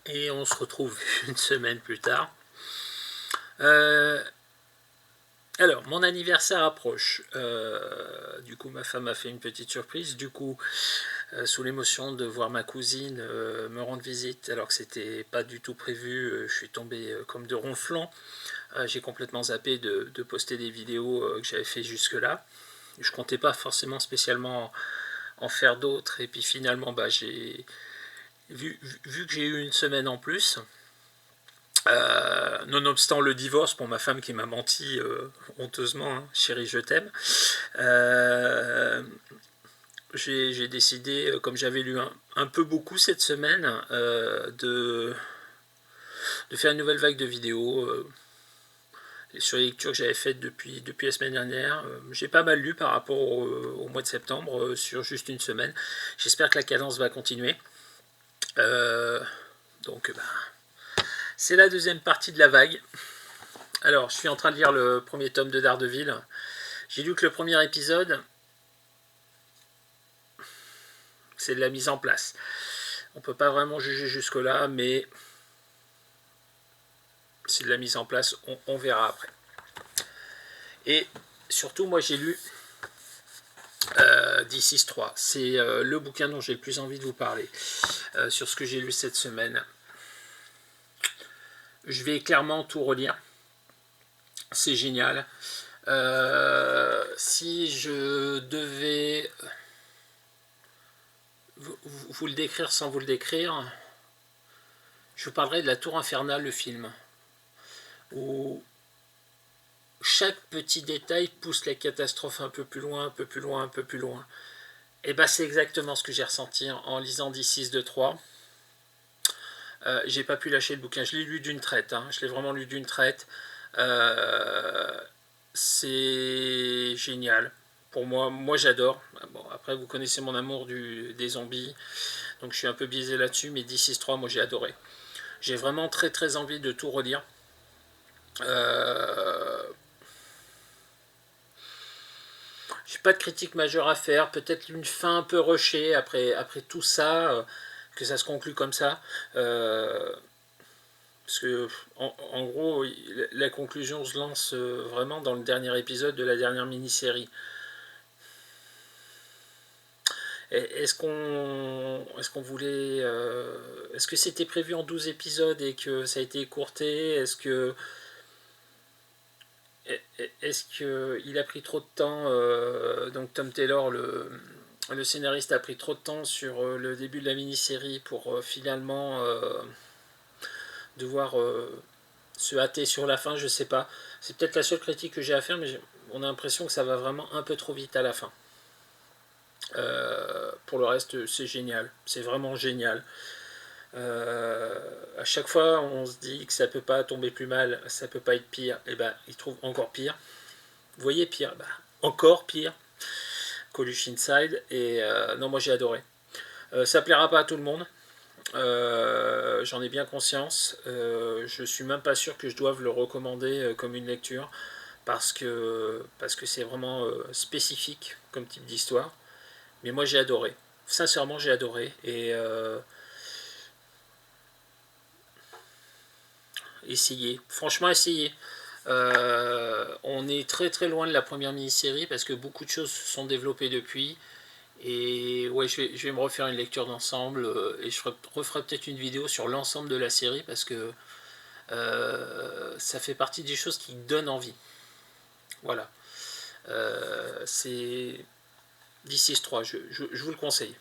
Et on se retrouve une semaine plus tard. Alors, mon anniversaire approche. Du coup, ma femme m'a fait une petite surprise. Du coup, sous l'émotion de voir ma cousine me rendre visite, alors que c'était pas du tout prévu, je suis tombé comme de ronflant. J'ai complètement zappé de poster des vidéos que j'avais fait jusque-là. Je comptais pas forcément spécialement en faire d'autres. Et puis finalement, j'ai vu que j'ai eu une semaine en plus. Nonobstant le divorce pour ma femme qui m'a menti honteusement, hein, chérie je t'aime, j'ai décidé, comme j'avais lu un peu beaucoup cette semaine, de faire une nouvelle vague de vidéos sur les lectures que j'avais faites depuis la semaine dernière. J'ai pas mal lu par rapport au mois de septembre sur juste une semaine. J'espère que la cadence va continuer. Donc c'est la deuxième partie de la vague. Alors, je suis en train de lire le premier tome de Daredevil. J'ai lu que le premier épisode, c'est de la mise en place. On peut pas vraiment juger jusque-là, mais c'est de la mise en place, on verra après. Et surtout, moi j'ai lu DC 3. C'est le bouquin dont j'ai le plus envie de vous parler sur ce que j'ai lu cette semaine. Je vais clairement tout relire. C'est génial. Si je devais vous le décrire sans vous le décrire, je vous parlerai de La Tour Infernale, le film, où chaque petit détail pousse la catastrophe un peu plus loin, un peu plus loin, un peu plus loin. Et c'est exactement ce que j'ai ressenti en lisant D6 de 3. J'ai pas pu lâcher le bouquin, je l'ai lu d'une traite, hein. Je l'ai vraiment lu d'une traite. C'est génial. Pour moi j'adore. Bon, après, vous connaissez mon amour des zombies, donc je suis un peu biaisé là-dessus, mais D6 3, moi j'ai adoré. J'ai vraiment très très envie de tout relire. J'ai pas de critique majeure à faire, peut-être une fin un peu rushée après tout ça, que ça se conclut comme ça. Parce que, en gros, la conclusion se lance vraiment dans le dernier épisode de la dernière mini-série. Est-ce qu'on voulait... est-ce que c'était prévu en 12 épisodes et que ça a été écourté? Est-ce qu'il a pris trop de temps, donc Tom Taylor, le scénariste, a pris trop de temps sur le début de la mini-série pour finalement devoir se hâter sur la fin? Je sais pas. C'est peut-être la seule critique que j'ai à faire, mais on a l'impression que ça va vraiment un peu trop vite à la fin. Pour le reste, c'est génial. C'est vraiment génial. À chaque fois, on se dit que ça peut pas tomber plus mal, ça peut pas être pire. Et il trouve encore pire. Vous voyez pire, encore pire. Coluche Inside. Et non, moi j'ai adoré. Ça plaira pas à tout le monde. J'en ai bien conscience. Je suis même pas sûr que je doive le recommander comme une lecture parce que c'est vraiment spécifique comme type d'histoire. Mais moi j'ai adoré. Sincèrement j'ai adoré. Et essayez. Franchement essayez. On est très très loin de la première mini-série parce que beaucoup de choses se sont développées depuis. Et ouais, je vais me refaire une lecture d'ensemble et je referai peut-être une vidéo sur l'ensemble de la série parce que ça fait partie des choses qui donnent envie. Voilà. C'est D6 3, je vous le conseille.